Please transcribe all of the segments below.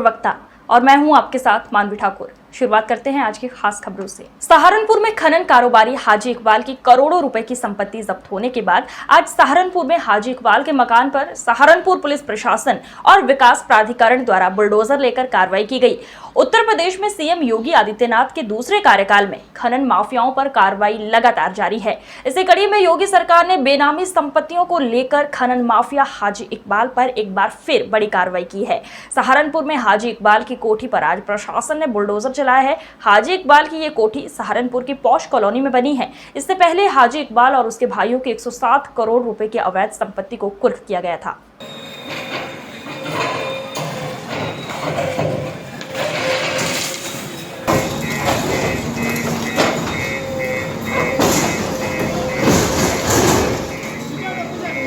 वक्ता और मैं हूं आपके साथ मानवी ठाकुर। शुरुआत करते हैं आज की खास खबरों से। सहारनपुर में खनन कारोबारी हाजी इकबाल की करोड़ों रुपए की संपत्ति जब्त होने के बाद आज सहारनपुर में हाजी इकबाल के मकान पर सहारनपुर पुलिस प्रशासन और विकास प्राधिकरण द्वारा बुलडोजर लेकर कार्रवाई की गई। उत्तर प्रदेश में सीएम योगी आदित्यनाथ के दूसरे कार्यकाल में खनन माफियाओं पर कार्रवाई लगातार जारी है। इसी कड़ी में योगी सरकार ने बेनामी संपत्तियों को लेकर खनन माफिया हाजी इकबाल पर एक बार फिर बड़ी कार्रवाई की है। सहारनपुर में हाजी इकबाल की कोठी पर आज प्रशासन ने बुलडोजर चलाया है। हाजी इकबाल की ये कोठी सहारनपुर की पॉश कॉलोनी में बनी है। इससे पहले हाजी इकबाल और उसके भाइयों की 107 करोड़ रुपए की अवैध संपत्ति को कुर्क किया गया था।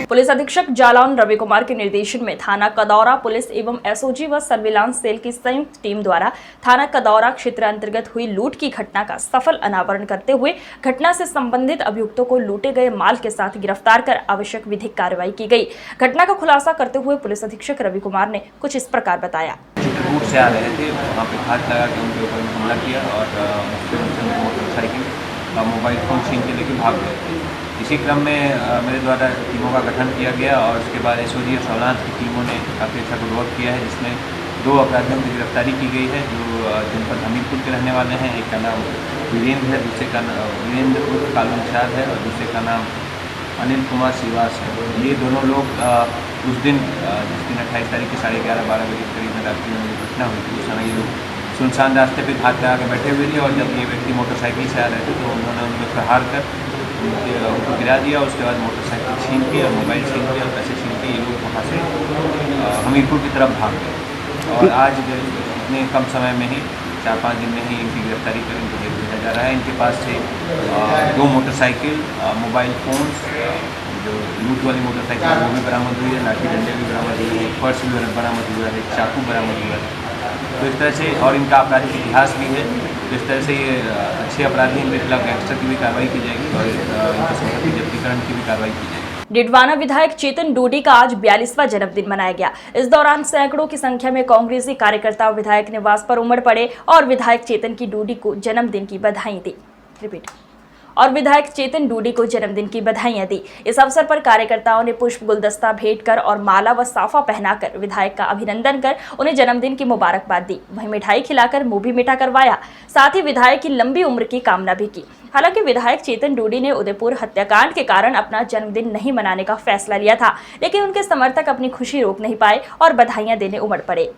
पुलिस अधीक्षक जालौन रवि कुमार के निर्देशन में थाना कदौरा पुलिस एवं एसओजी व सर्विलांस सेल की संयुक्त टीम द्वारा थाना कदौरा क्षेत्र अंतर्गत हुई लूट की घटना का सफल अनावरण करते हुए घटना से संबंधित अभियुक्तों को लूटे गए माल के साथ गिरफ्तार कर आवश्यक विधिक कार्रवाई की गई। घटना का खुलासा करते हुए पुलिस अधीक्षक रवि कुमार ने कुछ इस प्रकार बताया। रूट से आ रहे थे, वहाँ पे घात लगा के उनके ऊपर हमला किया और मोटरसाइकिल मोबाइल फ़ोन छीन के लेके भाग गए थे। इसी क्रम में मेरे द्वारा टीमों का गठन किया गया और उसके बाद एसओजी और सर्विलांस की टीमों ने काफ़ी अच्छा गुडवर्क किया है, जिसमें 2 अपराधियों की गिरफ्तारी की गई है जो जनपद हमीरपुर के रहने वाले हैं। एक का नाम वीरेंद्र है, दूसरे का वीरेंद्र उर्फ कालू निषाद है और दूसरे का नाम अनिल कुमार श्रीवास है। ये दोनों लोग उस दिन जिस दिन 28 तारीख के 11:30-12 बजे के करीब में रात्रि में घटना हुई थी, उस समय ये लोग सुनसान रास्ते पे घात लगा के बैठे हुए थे और जब ये व्यक्ति मोटरसाइकिल से आ रहे थे तो उन्होंने उन पर प्रहार कर उनको गिरा दिया। उसके बाद मोटरसाइकिल छीन के और मोबाइल छीन के और पैसे छीन के ये लोग वहाँ से हमीरपुर की तरफ भाग गए और आज इतने कम समय में ही 4-5 दिन में ही इनकी गिरफ्तारी कर इनको जेल भेजा जा रहा है। इनके पास से 2 मोटरसाइकिल, मोबाइल फ़ोन्स, जो लूट वाली मोटरसाइकिल है वो भी बरामद हुई है, लाठी डंडे भी बरामद हुए हैं, पर्स भी बरामद हुआ है, चाकू बरामद हुआ है। तो इस तरह से और इनका आपराधिक इतिहास भी है, तो इस तरह से ये अच्छे अपराधी, इनके खिलाफ गैंगस्टर की भी कार्रवाई की जाएगी और इनके संपत्ति जब्तीकरण की भी कार्रवाई की जाएगी। डिडवाना विधायक चेतन डोडी का आज 42वां जन्मदिन मनाया गया। इस दौरान सैकड़ों की संख्या में कांग्रेसी कार्यकर्ता विधायक निवास पर उमड़ पड़े और विधायक चेतन की डोडी को जन्मदिन की बधाई दी। इस अवसर पर कार्यकर्ताओं ने पुष्प गुलदस्ता भेंट कर और माला व साफा पहनाकर विधायक का अभिनंदन कर उन्हें जन्मदिन की मुबारकबाद दी। वहीं मिठाई खिलाकर मुंह भी मीठा करवाया। साथ ही विधायक की लंबी उम्र की कामना भी की। हालांकि विधायक चेतन डोडी ने उदयपुर हत्याकांड के कारण अपना जन्मदिन नहीं मनाने का फैसला लिया था, लेकिन उनके समर्थक अपनी खुशी रोक नहीं पाए और बधाइयां देने उमड़ पड़े।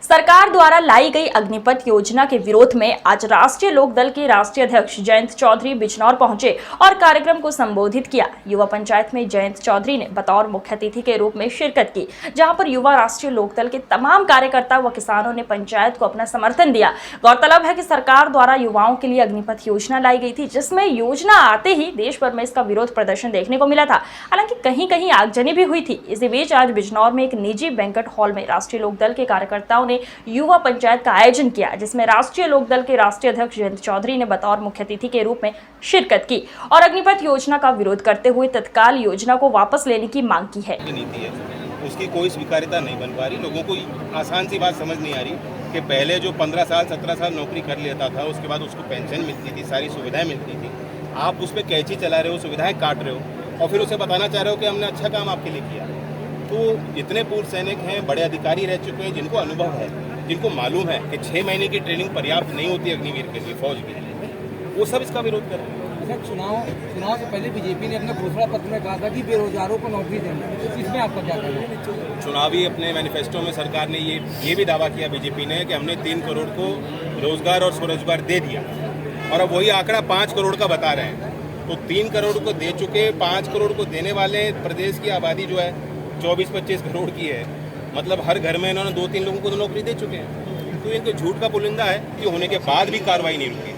सरकार द्वारा लाई गई अग्निपथ योजना के विरोध में आज राष्ट्रीय लोकदल के राष्ट्रीय अध्यक्ष जयंत चौधरी बिजनौर पहुंचे और कार्यक्रम को संबोधित किया। युवा पंचायत में जयंत चौधरी ने बतौर मुख्य अतिथि के रूप में शिरकत की, जहां पर युवा राष्ट्रीय लोकदल के तमाम कार्यकर्ता व किसानों ने पंचायत को अपना समर्थन दिया। गौरतलब है कि सरकार द्वारा युवाओं के लिए अग्निपथ योजना लाई गई थी, जिसमें योजना आते ही देश भर में इसका विरोध प्रदर्शन देखने को मिला था। हालांकि कहीं कहीं आगजनी भी हुई थी। इसी बीच आज बिजनौर में एक निजी बैंक्वेट हॉल में राष्ट्रीय लोकदल के कार्यकर्ताओं ने युवा पंचायत का आयोजन किया, जिसमें राष्ट्रीय लोकदल के राष्ट्रीय अध्यक्ष जयंत चौधरी ने बतौर मुख्य अतिथि के रूप में शिरकत की और अग्निपथ योजना का विरोध करते हुए तत्काल योजना को वापस लेने की मांग की है। उसकी कोई स्वीकार्यता नहीं बन पा रही। लोगों को आसान सी बात समझ नहीं आ रही कि पहले जो 15 साल 17 साल नौकरी कर लेता था, उसके बाद उसको पेंशन मिलती थी, सारी सुविधाएं मिलती थी। आप उस पर कैंची चला रहे हो, सुविधाएं काट रहे हो और फिर उसे बताना चाह रहे हो कि हमने अच्छा काम आपके लिए किया। तो जितने पूर्व सैनिक हैं, बड़े अधिकारी रह चुके हैं, जिनको अनुभव है, जिनको मालूम है कि 6 महीने की ट्रेनिंग पर्याप्त नहीं होती अग्निवीर के लिए, फौज के लिए, वो सब इसका विरोध कर रहे हैं। चुनाव से पहले बीजेपी ने अपने घोषणा पत्र में कहा था कि बेरोजगारों को नौकरी देना, इसमें आपका क्या कहना है? चुनावी अपने मैनिफेस्टो में सरकार ने ये भी दावा किया बीजेपी ने कि हमने 3 करोड़ को रोजगार और स्वरोजगार दे दिया और अब वही आंकड़ा 5 करोड़ का बता रहे हैं। तो 3 करोड़ को दे चुके, 5 करोड़ को देने वाले प्रदेश की आबादी जो है 24-25 करोड़ की है। मतलब हर घर में इन्होंने 2-3 लोगों को तो नौकरी दे चुके हैं। तो इनको झूठ का पुलिंदा है कि होने के बाद भी कार्रवाई नहीं रुकी।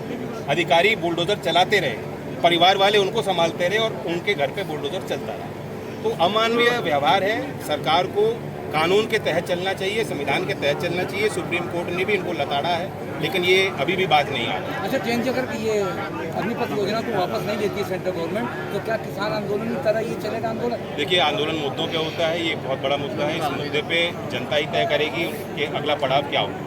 अधिकारी बुलडोजर चलाते रहे, परिवार वाले उनको संभालते रहे और उनके घर पे बुलडोजर चलता रहा। तो अमानवीय व्यवहार है। सरकार को कानून के तहत चलना चाहिए, संविधान के तहत चलना चाहिए। सुप्रीम कोर्ट ने भी इनको लताड़ा है, लेकिन ये अभी भी बात नहीं आ रही। अच्छा, चेंज अगर ये अग्निपथ योजना को वापस नहीं लेती है सेंट्रल गवर्नमेंट, तो क्या किसान आंदोलन की तरह ये चलेगा आंदोलन? देखिए, आंदोलन मुद्दों क्या होता है, ये एक बहुत बड़ा मुद्दा है। इस मुद्दे पे जनता ही तय करेगी कि अगला पड़ाव क्या होगा।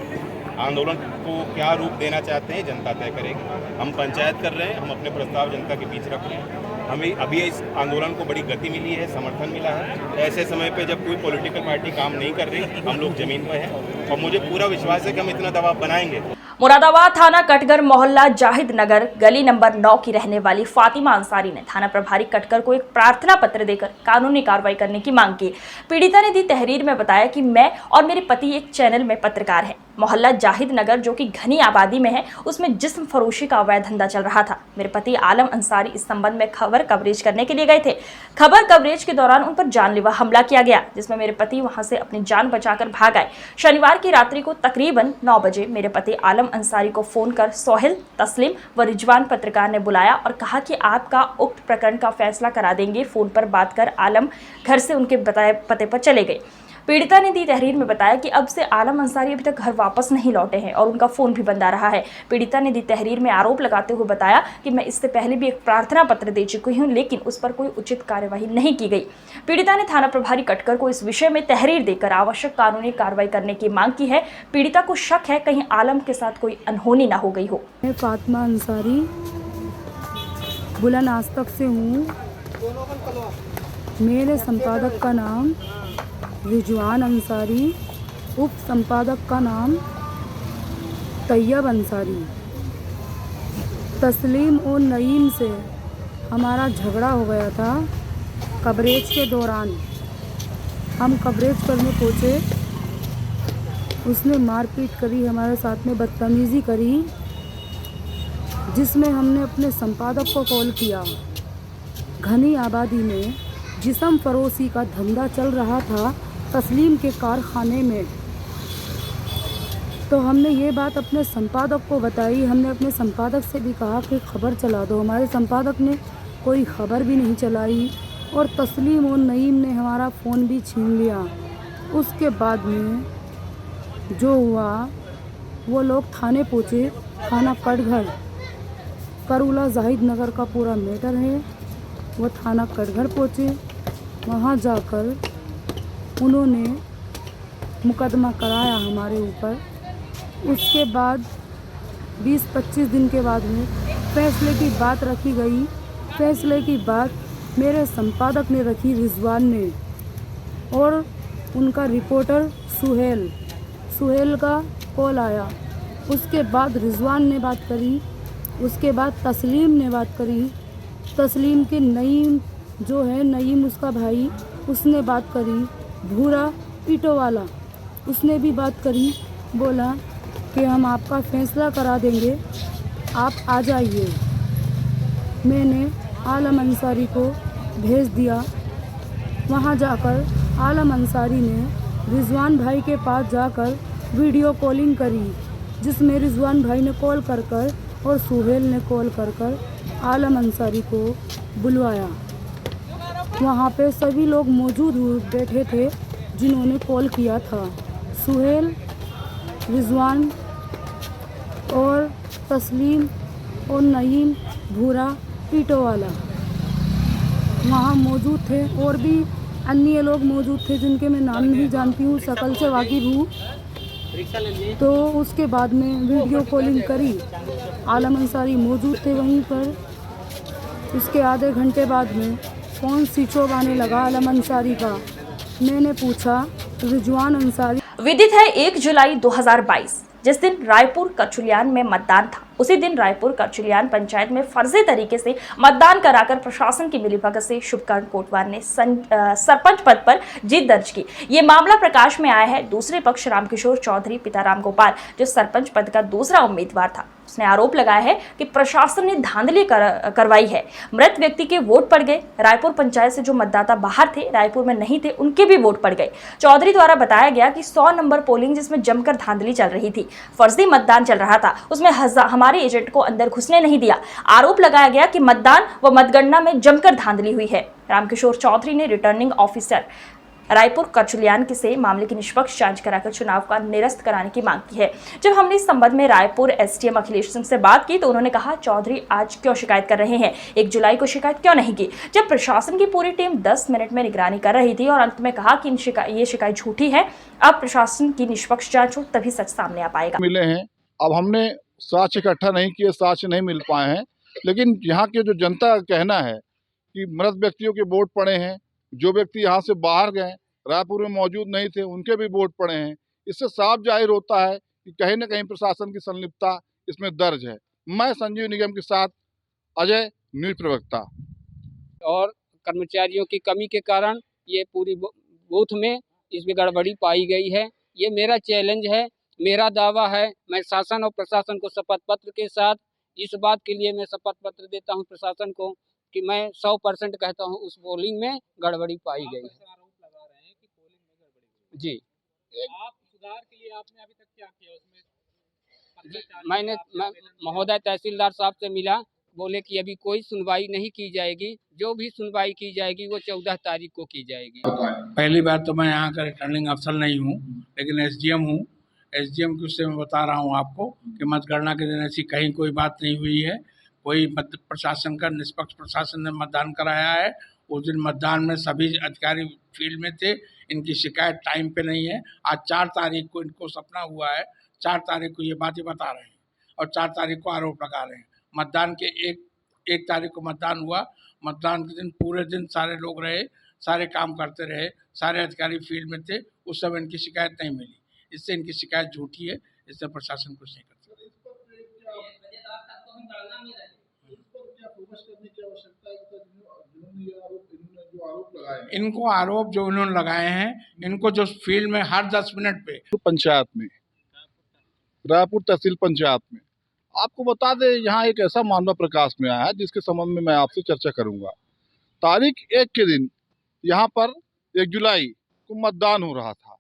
आंदोलन को क्या रूप देना चाहते हैं, जनता तय करेगी। हम पंचायत कर रहे हैं, हम अपने प्रस्ताव जनता के बीच रख रहे हैं। हमें अभी इस आंदोलन को बड़ी गति मिली है, समर्थन मिला है। ऐसे समय पे जब कोई पॉलिटिकल पार्टी काम नहीं कर रही, हम लोग जमीन पर हैं और मुझे पूरा विश्वास है कि हम इतना दबाव बनाएंगे। मुरादाबाद थाना कटघर मोहल्ला जाहिद नगर गली नंबर 9 की रहने वाली फातिमा अंसारी ने थाना प्रभारी कटघर को एक प्रार्थना पत्र देकर कानूनी कार्रवाई करने की मांग की। पीड़िता ने दी तहरीर में बताया कि मैं और मेरे पति एक चैनल में पत्रकार हैं। मोहल्ला जाहिद नगर जो कि घनी आबादी में है, उसमें जिस्म फरोशी का अवैध धंधा चल रहा था। मेरे पति आलम अंसारी इस संबंध में खबर कवरेज करने के लिए गए थे। खबर कवरेज के दौरान उन पर जानलेवा हमला किया गया, जिसमें मेरे पति वहां से अपनी जान बचाकर भाग आए। शनिवार की रात्रि को तकरीबन 9 बजे मेरे पति आलम अंसारी को फोन कर सोहेल, तस्लीम व रिजवान पत्रकार ने बुलाया और कहा कि आपका उक्त प्रकरण का फैसला करा देंगे। फोन पर बात कर आलम घर से उनके बताए पते पर चले गए। पीड़िता ने दी तहरीर में बताया कि अब से आलम अंसारी अभी तक घर वापस नहीं लौटे हैं और उनका फोन भी बंद आ रहा है। पीड़िता ने दी तहरीर में आरोप लगाते हुए बताया कि मैं इससे पहले भी एक प्रार्थना पत्र दे चुकी हूं, लेकिन उस पर कोई उचित कार्यवाही नहीं की गई। पीड़िता ने थाना प्रभारी कटघर को इस विषय में तहरीर देकर आवश्यक कानूनी कार्रवाई करने की मांग की है। पीड़िता को शक है कहीं आलम के साथ कोई अनहोनी न हो गई हो। मैं फातिमा अंसारी बुलंद आस्तक से हूँ। मेरे संपादक का नाम रिजवान अंसारी, उप संपादक का नाम तैयब अंसारी। तस्लीम और नईम से हमारा झगड़ा हो गया था कवरेज के दौरान। हम कवरेज करने पहुँचे, उसने मारपीट करी, हमारे साथ में बदतमीज़ी करी, जिसमें हमने अपने संपादक को कॉल किया। घनी आबादी में जिस्म फरोशी का धंधा चल रहा था तस्लीम के कारखाने में, तो हमने ये बात अपने संपादक को बताई। हमने अपने संपादक से भी कहा कि खबर चला दो। हमारे संपादक ने कोई खबर भी नहीं चलाई और तस्लीम और नईम ने हमारा फ़ोन भी छीन लिया। उसके बाद में जो हुआ, वो लोग थाने पहुँचे, थाना कटघर, करूला जाहिद नगर का पूरा मैटर है। वो थाना कटघर पहुँचे, वहाँ जाकर उन्होंने मुकदमा कराया हमारे ऊपर। उसके बाद 20-25 दिन के बाद में फैसले की बात रखी गई। फैसले की बात मेरे संपादक ने रखी, रिजवान ने, और उनका रिपोर्टर सुहेल का कॉल आया। उसके बाद रिजवान ने बात करी, उसके बाद तस्लीम ने बात करी। तस्लीम के नईम जो है, नईम उसका भाई, उसने बात करी। भूरा पीटो वाला, उसने भी बात करी, बोला कि हम आपका फैसला करा देंगे, आप आ जाइए। मैंने आलम अंसारी को भेज दिया। वहाँ जाकर आलम अंसारी ने रिजवान भाई के पास जाकर वीडियो कॉलिंग करी, जिसमें रिजवान भाई ने कॉल कर और सुहेल ने कॉल कर आलम अंसारी को बुलवाया। वहाँ पे सभी लोग मौजूद बैठे थे जिन्होंने कॉल किया था। सुहेल, रिजवान और तस्लीम और नईम भूरा पीटो वाला वहाँ मौजूद थे, और भी अन्य लोग मौजूद थे जिनके मैं नाम नहीं जानती हूँ, शकल से वाकिफ हूँ। तो उसके बाद में वीडियो कॉलिंग करी, आलम अंसारी मौजूद थे वहीं पर। उसके आधे घंटे बाद में फ़ोन स्विच ऑफ आने लगा आलम अंसारी का। मैंने पूछा, रिजवान अंसारी। विदित है 1 जुलाई 2022 जिस दिन रायपुर कचुलियान में मतदान था, उसी दिन रायपुर कचुलियान पंचायत में फर्जी तरीके से मतदान कराकर प्रशासन की मिलीभगत से शुभकरण कोटवार ने सरपंच पद पर जीत दर्ज की। ये मामला प्रकाश में आया है। दूसरे पक्ष रामकिशोर चौधरी पिता राम गोपाल, जो सरपंच पद का दूसरा उम्मीदवार था, उसने आरोप लगाया है कि प्रशासन ने धांधली करवाई है। मृत व्यक्ति के वोट पड़ गए। रायपुर पंचायत से जो मतदाता बाहर थे, रायपुर में नहीं थे, उनके भी वोट पड़ गए। चौधरी द्वारा बताया गया कि 100 नंबर पोलिंग जिसमें जमकर धांधली चल रही थी, फर्जी मतदान चल रहा था, उसमें हमारे एजेंट को अंदर घुसने नहीं दिया। आरोप लगाया गया कि मतदान व मतगणना में जमकर धांधली हुई है। रामकिशोर चौधरी ने रिटर्निंग ऑफिसर रायपुर कचुलियान से मामले की निष्पक्ष जांच कराकर चुनाव का निरस्त कराने की मांग की है। जब हमने इस संबंध में रायपुर एसडीएम अखिलेश सिंह से बात की तो उन्होंने कहा, चौधरी आज क्यों शिकायत कर रहे हैं, 1 जुलाई को शिकायत क्यों नहीं की, जब प्रशासन की पूरी टीम 10 मिनट में निगरानी कर रही थी। और अंत में कहा कि ये शिकायत झूठी है, अब प्रशासन की निष्पक्ष जांच हो तभी सच सामने आ पाएगा। मिले हैं, अब हमने साक्ष्य इकट्ठा नहीं किए, साक्ष्य नहीं मिल पाए हैं, लेकिन यहाँ के जो जनता का कहना है कि मृत व्यक्तियों के वोट पड़े हैं, जो व्यक्ति यहाँ से बाहर गए, रायपुर में मौजूद नहीं थे, उनके भी वोट पड़े हैं। इससे साफ जाहिर होता है कि कहीं न कहीं प्रशासन की संलिप्तता इसमें दर्ज है। मैं संजीव निगम के साथ अजय, न्यूज प्रवक्ता। और कर्मचारियों की कमी के कारण ये पूरी बूथ में इसमें गड़बड़ी पाई गई है। ये मेरा चैलेंज है, मेरा दावा है। मैं शासन और प्रशासन को शपथ पत्र के साथ इस बात के लिए मैं शपथ पत्र देता हूं प्रशासन को कि मैं 100% कहता हूं उस पोलिंग में गड़बड़ी पाई गई है। आरोप लगा रहे हैं कि पोलिंग में गड़बड़ी जी, आप सुधार के लिए आपने अभी तक क्या किया उसमें? मैंने महोदय तहसीलदार साहब से मिला, बोले कि अभी कोई सुनवाई नहीं की जाएगी, जो भी सुनवाई की जाएगी वो 14 तारीख को की जाएगी। पहली बात तो मैं यहाँ का रिटर्निंग अफसर नहीं हूँ, लेकिन एसडीएम हूँ। एसडीएम की उससे मैं बता रहा हूँ आपको कि मतगणना के दिन ऐसी कहीं कोई बात नहीं हुई है। कोई प्रशासन का निष्पक्ष प्रशासन ने मतदान कराया है। उस दिन मतदान में सभी अधिकारी फील्ड में थे। इनकी शिकायत टाइम पे नहीं है। आज 4 तारीख को इनको सपना हुआ है, 4 तारीख को ये बातें बता रहे हैं और 4 तारीख को आरोप लगा रहे हैं। मतदान के एक तारीख को मतदान हुआ। मतदान के दिन पूरे दिन सारे लोग रहे, सारे काम करते रहे, सारे अधिकारी फील्ड में थे, उस समय इनकी शिकायत नहीं मिली। इससे इनकी शिकायत झूठी है, इससे प्रशासन कुछ नहीं कर सकता। इनको आरोप जो इन्होंने लगाए हैं, इनको जो फील्ड में हर 10 मिनट पे पंचायत में, रायपुर तहसील पंचायत में, आपको बता दें, यहाँ एक ऐसा मामला प्रकाश में आया है जिसके संबंध में मैं आपसे चर्चा करूंगा। तारीख 1 के दिन यहाँ पर 1 जुलाई को मतदान हो रहा था।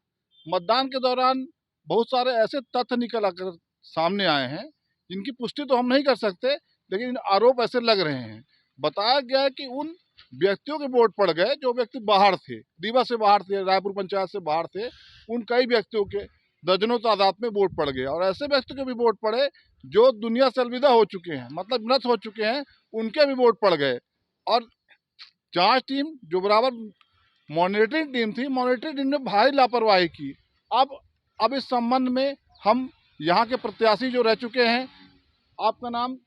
मतदान के दौरान बहुत सारे ऐसे तथ्य निकल आकर सामने आए हैं जिनकी पुष्टि तो हम नहीं कर सकते, लेकिन आरोप ऐसे लग रहे हैं। बताया गया है कि उन व्यक्तियों के वोट पड़ गए जो व्यक्ति बाहर थे, रीवा से बाहर थे, रायपुर पंचायत से बाहर थे। उन कई व्यक्तियों के दर्जनों तादाद में वोट पड़ गए और ऐसे व्यक्ति के भी वोट पड़े जो दुनिया से अलविदा हो चुके हैं, मतलब मृत हो चुके हैं, उनके भी वोट पड़ गए। और जांच टीम जो बराबर मॉनिटरिंग टीम थी, मॉनिटरिंग टीम ने भारी लापरवाही की। अब इस संबंध में हम यहाँ के प्रत्याशी जो रह चुके हैं, आपका नाम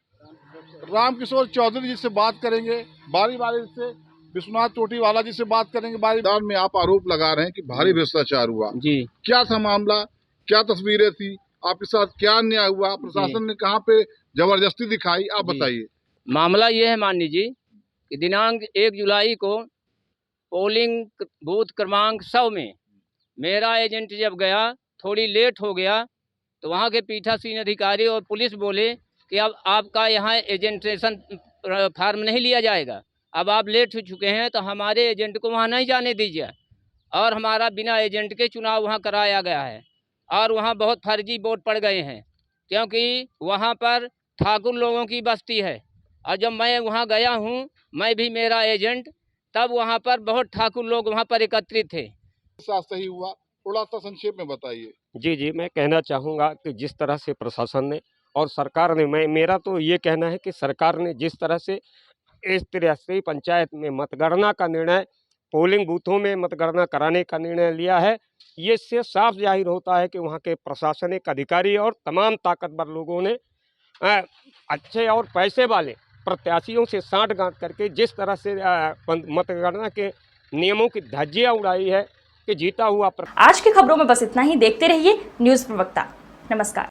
रामकिशोर चौधरी जी से बात करेंगे, बारी से विश्वनाथ चोटीवाला जी से बात करेंगे। बारीदार में आप आरोप लगा रहे हैं कि भारी भ्रष्टाचार हुआ जी, क्या था मामला, क्या तस्वीरें थी, आपके साथ क्या अन्याय हुआ, प्रशासन ने कहाँ पे जबरदस्ती दिखाई, आप बताइए। मामला ये है माननीय जी कि दिनांक 1 जुलाई को पोलिंग बूथ क्रमांक 100 में मेरा एजेंट जब गया, थोड़ी लेट हो गया, तो वहाँ के पीठासीन अधिकारी और पुलिस बोले कि अब आपका यहाँ एजेंटेशन फार्म नहीं लिया जाएगा, अब आप लेट हो चुके हैं तो हमारे एजेंट को वहाँ नहीं जाने दीजिए। और हमारा बिना एजेंट के चुनाव वहाँ कराया गया है और वहाँ बहुत फर्जी वोट पड़ गए हैं, क्योंकि वहाँ पर ठाकुर लोगों की बस्ती है। और जब मैं वहाँ गया हूँ, मैं भी मेरा एजेंट, तब वहाँ पर बहुत ठाकुर लोग वहाँ पर एकत्रित थे। साथ सही हुआ, थोड़ा सा संक्षेप में बताइए। जी, मैं कहना चाहूँगा कि जिस तरह से प्रशासन ने और सरकार ने, मेरा तो ये कहना है कि सरकार ने जिस तरह से इस त्रिस्तरीय पंचायत में मतगणना का निर्णय, पोलिंग बूथों में मतगणना कराने का निर्णय लिया है, ये इससे साफ जाहिर होता है कि वहाँ के प्रशासनिक अधिकारी और तमाम ताकतवर लोगों ने अच्छे और पैसे वाले प्रत्याशियों से साँठ-गाँठ करके जिस तरह से मतगणना के नियमों की धज्जियाँ उड़ाई है कि जीता हुआ। आज की खबरों में बस इतना ही। देखते रहिए न्यूज़ प्रवक्ता। नमस्कार।